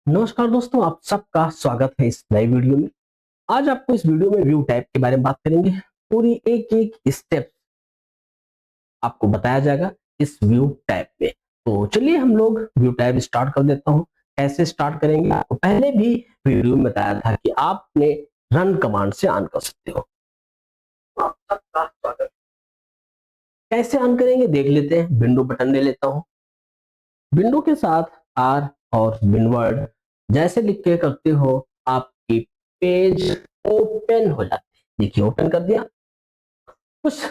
नमस्कार दोस्तों, आप सबका स्वागत है इस नए वीडियो में। आज आपको इस वीडियो में व्यू टाइप के बारे में बात करेंगे। पूरी एक एक स्टेप आपको बताया जाएगा इस व्यू टाइप में। तो चलिए हम लोग व्यू टाइप स्टार्ट कर देता हूं। कैसे स्टार्ट करेंगे, आपको पहले भी वीडियो में बताया था कि आपने रन कमांड से ऑन कर सकते हो। आप सबका स्वागत। कैसे ऑन करेंगे देख लेते हैं। विंडो बटन ले लेता हूं। विंडो के साथ आर और विनवर्ड जैसे लिख के करते हो, आपकी पेज ओपन हो जाती है। देखिए ओपन कर दिया। कुछ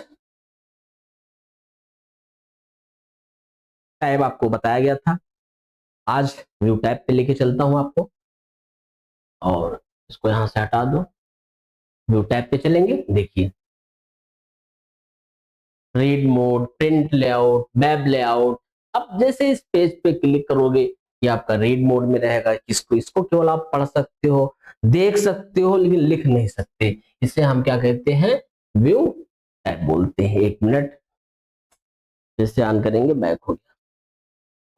टाइप आपको बताया गया था, आज व्यू टाइप पे लेके चलता हूं आपको, और इसको यहां से हटा दो। व्यू टाइप पे चलेंगे। देखिए read mode, print layout, web layout. अब जैसे इस पेज पे क्लिक करोगे, ये आपका रीड मोड में रहेगा। इसको इसको केवल आप पढ़ सकते हो, देख सकते हो, लेकिन लिख नहीं सकते। इसे हम क्या कहते हैं, व्यू टाइप बोलते हैं। एक मिनट, जैसे ऑन करेंगे बैक हो गया।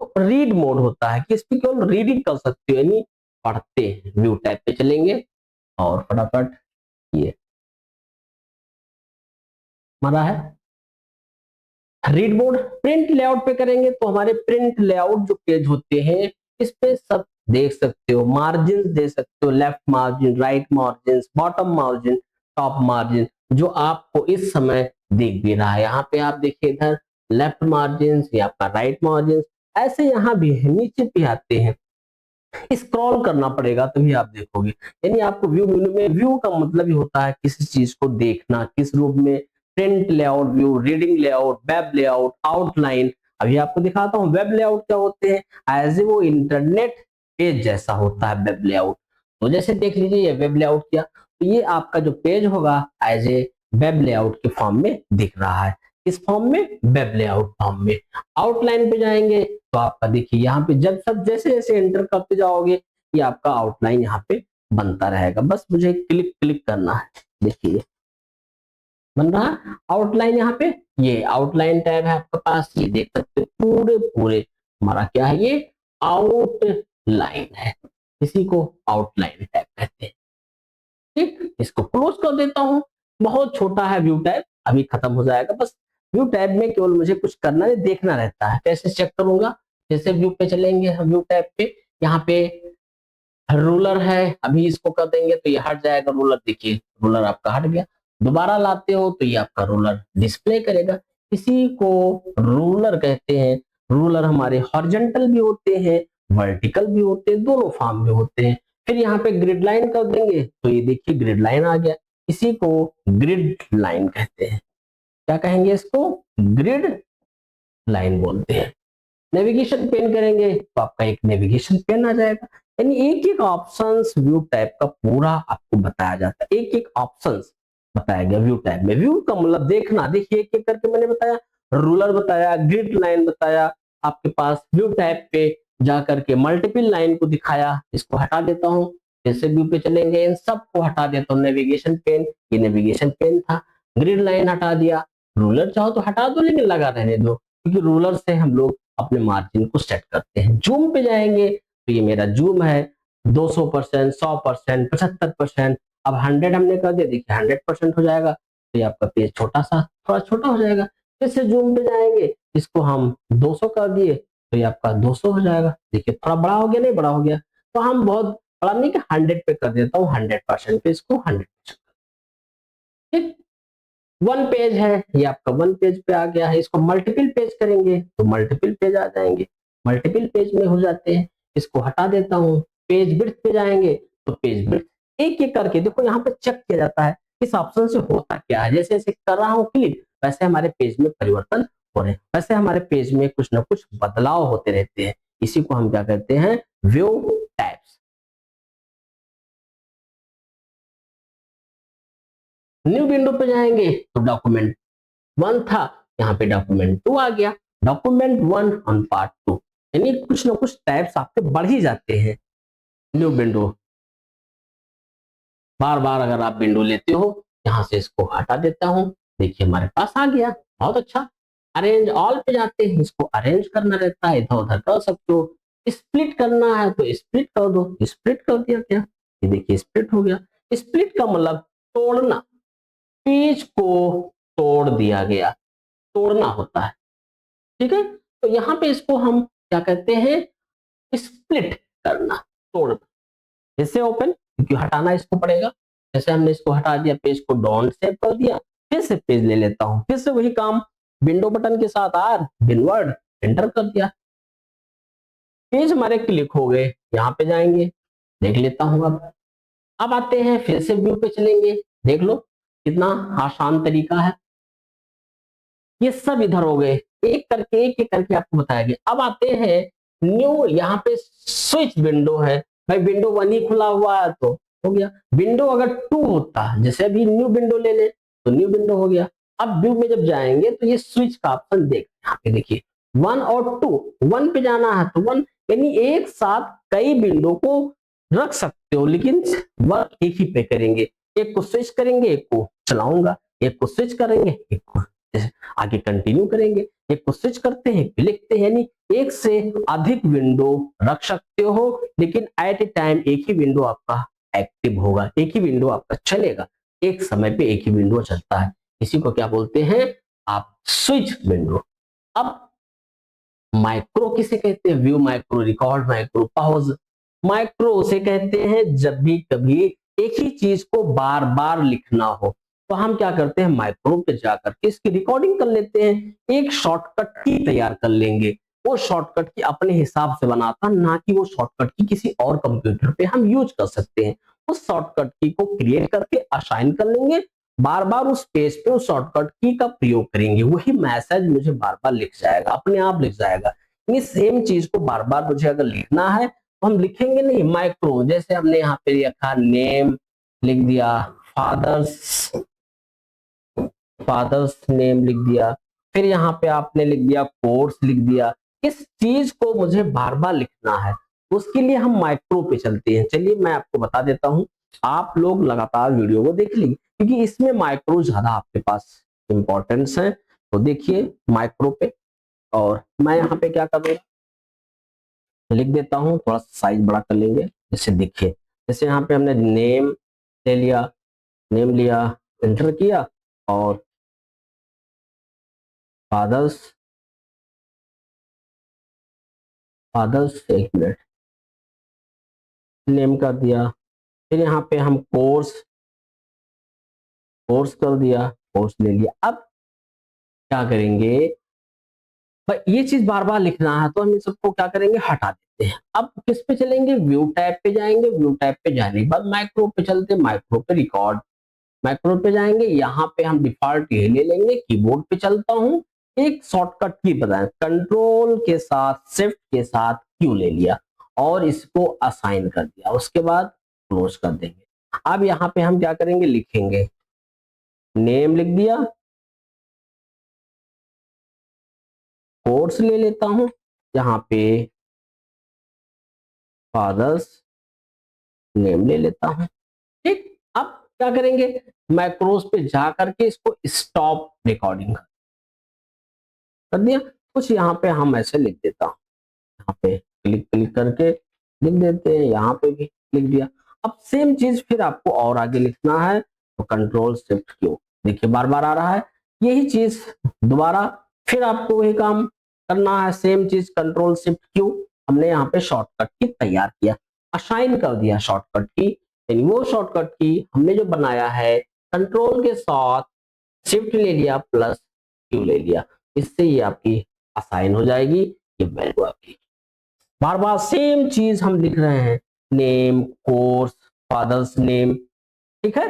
तो रीड मोड होता है कि इस पे केवल रीडिंग कर सकते हो, यानी पढ़ते हैं। व्यू टाइप पे चलेंगे और फटाफट ये हमारा है रीड मोड। प्रिंट लेआउट पे करेंगे तो हमारे प्रिंट लेआउट जो पेज होते हैं, इस पे सब देख सकते हो। मार्जिन दे सकते हो, left margin, right margin, bottom margin, top margin, जो आपको इस समय दिख भी रहा है। यहाँ पे आप देखिए, इधर लेफ्ट मार्जिन, ये आपका राइट मार्जिन, ऐसे यहाँ भी है, नीचे भी आते हैं। स्क्रॉल करना पड़ेगा तभी आप देखोगे। यानी आपको व्यू मेनू में, व्यू का मतलब ही होता है किसी चीज को देखना, किस रूप में। Print layout view, reading layout, web layout, outline. अभी आपको दिखाता हूँ वेब लेआउट क्या होते हैं। एज ए वो इंटरनेट पेज जैसा होता है वेब लेआउट। तो जैसे देख लीजिए, ये वेब लेआउट किया तो ये आपका जो पेज होगा एज ए वेब लेआउट के फॉर्म में दिख रहा है। इस फॉर्म में, वेब लेआउट फॉर्म में। आउटलाइन पे जाएंगे तो आपका देखिए यहाँ पे जब सब जैसे जैसे एंटर करते जाओगे, ये आपका आउटलाइन यहाँ पे बनता रहेगा। बस मुझे क्लिक क्लिक करना है। देखिए बन रहा आउटलाइन। यहाँ पे ये आउटलाइन टैब है आपके पास, ये देख सकते हो पूरे पूरे हमारा क्या है, ये आउटलाइन है। इसी को आउटलाइन टैब कहते हैं। ठीक, इसको क्लोज कर देता हूं। बहुत छोटा है व्यू टैब, अभी खत्म हो जाएगा। बस व्यू टैब में केवल मुझे कुछ करना है, देखना रहता है। कैसे चेक करूंगा, जैसे व्यू पे चलेंगे हम, व्यू टैब पे यहाँ पे रूलर है, अभी इसको कर देंगे तो ये हट जाएगा रूलर। देखिए रूलर आपका हट गया। दोबारा लाते हो तो ये आपका रूलर डिस्प्ले करेगा। इसी को रूलर कहते हैं। रूलर हमारे हॉरिजॉन्टल भी होते हैं, वर्टिकल भी होते हैं, दोनों फॉर्म में होते हैं। फिर यहाँ पे ग्रिड लाइन कर देंगे तो ये देखिए ग्रिड लाइन आ गया। इसी को ग्रिड लाइन कहते हैं। क्या कहेंगे इसको, ग्रिड लाइन बोलते हैं। नेविगेशन पेन करेंगे तो आपका एक नेविगेशन पेन आ जाएगा। यानी एक एक ऑप्शंस व्यू टाइप का पूरा आपको बताया जाता है। एक एक ऑप्शंस बताया गया व्यू टाइप में। व्यू का मतलब देखना। देखिए एक एक करके मैंने बताया, रूलर बताया, ग्रिड लाइन बताया, आपके पास व्यू टाइप पे जा करके मल्टीपल लाइन को दिखाया। इसको हटा देता हूँ। जैसे व्यू पे चलेंगे इन सबको हटा देता हूँ। नेविगेशन पेन, ये नेविगेशन पेन था। ग्रिड लाइन हटा दिया। रूलर चाहो तो हटा दो, लेकिन लगा रहने दो, क्योंकि रूलर से हम लोग अपने मार्जिन को सेट करते हैं। जूम पे जाएंगे तो ये मेरा जूम है 200%, 100%, 75%। अब 100 हमने कर दिया, देखिए 100% हो जाएगा। तो ये आपका पेज छोटा सा, थोड़ा छोटा हो जाएगा। फिर से जूम पे जाएंगे, इसको हम 200 कर दिए तो ये आपका 200 हो जाएगा। देखिए थोड़ा बड़ा हो गया, नहीं बड़ा हो गया। तो हम बहुत बड़ा नहीं कि 100 पे कर देता हूँ, 100% पे इसको 100%। ठीक, वन पेज है, ये आपका वन पेज पे आ गया है। इसको मल्टीपल पेज करेंगे तो मल्टीपल पेज आ जाएंगे, मल्टीपल पेज में हो जाते हैं। इसको हटा देता हूँ। पेज ब्रेड्थ पे जाएंगे तो पेज ब्रेड्थ एक एक करके देखो यहाँ पे चेक किया जाता है इस ऑप्शन से होता क्या है। जैसे जैसे कर रहा हूँ क्लिक, वैसे हमारे पेज में परिवर्तन हो रहे हैं, वैसे हमारे पेज में कुछ ना कुछ बदलाव होते रहते हैं। इसी को हम क्या कहते हैं, व्यू टाइप्स। न्यू विंडो पे जाएंगे तो डॉक्यूमेंट 1 था, यहाँ पे डॉक्यूमेंट 2 आ गया। डॉक्यूमेंट 1 ऑन पार्ट 2, यानी कुछ ना कुछ टाइप्स आपके बढ़ ही जाते हैं। न्यू विंडो, बार बार अगर आप विंडो लेते हो, यहाँ से इसको हटा देता हूँ। देखिए हमारे पास आ गया, बहुत अच्छा। अरेंज ऑल पे जाते हैं, इसको अरेंज करना रहता है, इधर उधर कर सकते हो। स्प्लिट करना है तो स्प्लिट कर दो, स्प्लिट कर दिया क्या, ये देखिए स्प्लिट हो गया। स्प्लिट का मतलब तोड़ना, पेज को तोड़ दिया गया, तोड़ना होता है, ठीक है। तो यहाँ पे इसको हम क्या कहते हैं, स्प्लिट करना, तोड़ना। जैसे ओपन, क्योंकि हटाना इसको पड़ेगा, जैसे हमने इसको हटा दिया, पेज को डॉन सेव कर दिया, फिर से पेज ले लेता हूं, फिर से वही काम, विंडो बटन के साथ आर विनवर्ड एंटर कर दिया, पेज हमारे क्लिक हो गए। यहाँ पे जाएंगे, देख लेता हूं। अब आते हैं, फिर से व्यू पे चलेंगे, देख लो कितना आसान तरीका है। ये सब इधर हो गए, एक एक करके आपको बताया गया। अब आते हैं न्यू, यहाँ पे स्विच विंडो है, भाई विंडो 1 ही खुला हुआ है तो हो गया। विंडो अगर 2 होता, जैसे अभी न्यू विंडो ले ले तो न्यू विंडो हो गया। अब व्यू में जब जाएंगे तो ये स्विच का ऑप्शन देख, यहाँ पे देखिए 1 और 2, 1 पे जाना है तो 1, यानी एक साथ कई विंडो को रख सकते हो, लेकिन वर्क एक ही पे करेंगे। एक को स्विच करेंगे, एक को चलाऊंगा, एक को स्विच करेंगे, एक को आगे कंटिन्यू करेंगे, एक को स्विच करते हैं, लिखते हैं, यानी एक से अधिक विंडो रख सकते हो, लेकिन एट ए टाइम एक ही विंडो आपका एक्टिव होगा, एक ही विंडो आपका चलेगा, एक समय पे एक ही विंडो चलता है। इसी को क्या बोलते हैं आप, स्विच विंडो। अब माइक्रो किसे कहते हैं, view micro, record micro, pause micro उसे कहते हैं जब भी कभी एक ही चीज को बार बार लिखना हो तो हम क्या करते हैं, माइक्रो पे जाकर के इसकी रिकॉर्डिंग कर लेते हैं, एक शॉर्टकट की तैयार कर लेंगे। वो शॉर्टकट की अपने हिसाब से बनाता, ना कि वो शॉर्टकट की किसी और कंप्यूटर पे हम यूज कर सकते हैं। उस शॉर्टकट की को क्रिएट करके असाइन कर लेंगे, बार बार उस पेज पे उस शॉर्टकट की का प्रयोग करेंगे, वही मैसेज मुझे बार बार लिख जाएगा, अपने आप लिख जाएगा। ये सेम चीज को बार बार मुझे अगर लिखना है तो हम लिखेंगे नहीं, माइक्रो, जैसे हमने यहाँ पे लिखा नेम लिख दिया, फादर्स फादर्स नेम लिख दिया, फिर यहाँ पे आपने लिख दिया कोर्स लिख दिया। इस चीज को मुझे बार बार लिखना है, उसके लिए हम माइक्रो पे चलते हैं। चलिए मैं आपको बता देता हूँ, आप लोग लगातार वीडियो को देख लीजिए, क्योंकि इसमें माइक्रो ज्यादा आपके पास इंपॉर्टेंस है। तो देखिए माइक्रो पे, और मैं यहाँ पे क्या कर दूंगा, लिख देता हूँ, थोड़ा साइज बड़ा कर लेंगे जैसे दिखे। जैसे यहाँ पे हमने नेम ले लिया, नेम लिया, एंटर किया, और फादर्स, फादर्स एक मिनट, नेम कर दिया, फिर यहाँ पे हम कोर्स, कोर्स कर दिया, कोर्स ले लिया। अब क्या करेंगे, ये चीज बार बार लिखना है तो हम इन सबको क्या करेंगे, हटा देते हैं। अब किस पे चलेंगे, व्यू टैब पे जाएंगे, व्यू टैब पे जाने के बाद माइक्रो पे चलते हैं, माइक्रो पे रिकॉर्ड, माइक्रो पे जाएंगे, यहाँ पे हम डिफॉल्ट ये ले लेंगे, कीबोर्ड पे चलता हूँ, एक शॉर्टकट की बताएं, कंट्रोल के साथ शिफ्ट के साथ क्यू ले लिया और इसको असाइन कर दिया, उसके बाद क्लोज कर देंगे। अब यहाँ पे हम क्या करेंगे, लिखेंगे, नेम लिख दिया, कोर्स ले लेता हूं, यहाँ पे फादर्स नेम ले लेता हूं, ठीक। अब क्या करेंगे, मैक्रोस पे जा करके इसको स्टॉप रिकॉर्डिंग कर दिया। कुछ यहाँ पे हम ऐसे लिख देता हूँ, यहाँ पे क्लिक क्लिक करके लिख देते हैं, यहाँ पे भी लिख दिया। अब सेम चीज फिर आपको और आगे लिखना है तो कंट्रोल शिफ्ट क्यू, देखिए बार बार आ रहा है, यही चीज दोबारा फिर आपको वही काम करना है, सेम चीज कंट्रोल शिफ्ट क्यू। हमने यहाँ पे शॉर्टकट की तैयार किया, असाइन कर दिया शॉर्टकट की, यानी वो शॉर्टकट की हमने जो बनाया है, कंट्रोल के साथ शिफ्ट ले लिया प्लस क्यू ले लिया, इससे ये आपकी असाइन हो जाएगी, ये वैल्यू आपकी। बार बार सेम चीज हम लिख रहे हैं, नेम, कोर्स, फादर्स नेम, ठीक है।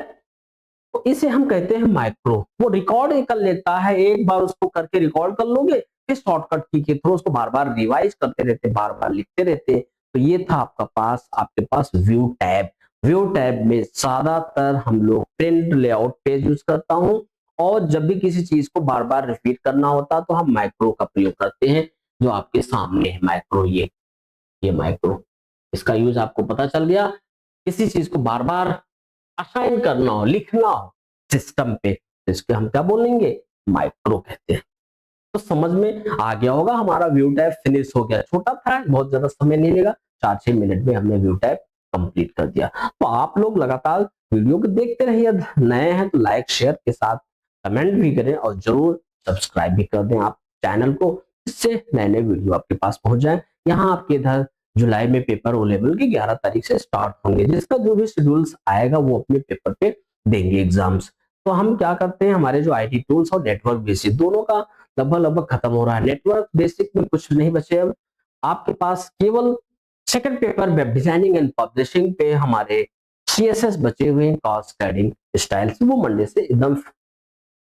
तो इसे हम कहते हैं माइक्रो, वो रिकॉर्ड कर लेता है, एक बार उसको करके रिकॉर्ड कर लोगे, फिर शॉर्टकट की के थ्रू उसको बार बार रिवाइज करते रहते, बार बार लिखते रहते। तो ये था आपके पास व्यू टैब। व्यू टैब में ज्यादातर हम लोग प्रिंट लेआउट पेज यूज करता हूँ, और जब भी किसी चीज को बार बार रिपीट करना होता तो हम माइक्रो का प्रयोग करते हैं, जो आपके सामने है माइक्रो, ये माइक्रो, इसका यूज आपको पता चल गया। किसी चीज को बार बार असाइन करना हो, लिखना हो सिस्टम पे, तो इसके हम क्या बोलेंगे, माइक्रो कहते हैं। तो समझ में आ गया होगा। हमारा व्यू टाइप फिनिश हो गया, छोटा था, बहुत ज्यादा समय नहीं लेगा, 4-6 मिनट में हमने व्यू टाइप कंप्लीट कर दिया। तो आप लोग लगातार वीडियो को देखते रहिए, नए हैं तो लाइक शेयर के साथ कमेंट भी करें और जरूर सब्सक्राइब भी कर दें आप चैनल को, इससे नए नए वीडियो आपके पास पहुंच जाए। यहाँ आपके इधर जुलाई में पेपर ओ लेवल की 11 तारीख से स्टार्ट होंगे, जिसका जो भी शेड्यूल्स आएगा वो अपने पेपर पे देंगे एग्जाम्स। तो हम क्या करते हैं, हमारे जो आईटी टूल्स और नेटवर्क बेसिक दोनों का लगभग खत्म हो रहा है। नेटवर्क बेसिक में कुछ नहीं बचे अब आपके पास, केवल second paper web designing and publishing पे हमारे सीएसएस बचे हुए हैं, कास्ट स्टाइलिंग स्टाइल्स, वो मंडे से एकदम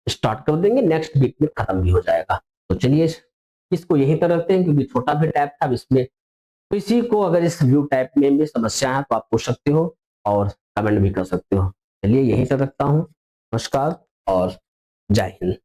स्टार्ट कर देंगे, नेक्स्ट वीक में खत्म भी हो जाएगा। तो चलिए इसको यहीं पर रखते हैं, क्योंकि छोटा भी टाइप था इसमें। किसी को अगर इस व्यू टाइप में भी समस्या है तो आप पूछ सकते हो और कमेंट भी कर सकते हो। चलिए यहीं तक रखता हूँ। नमस्कार और जय हिंद।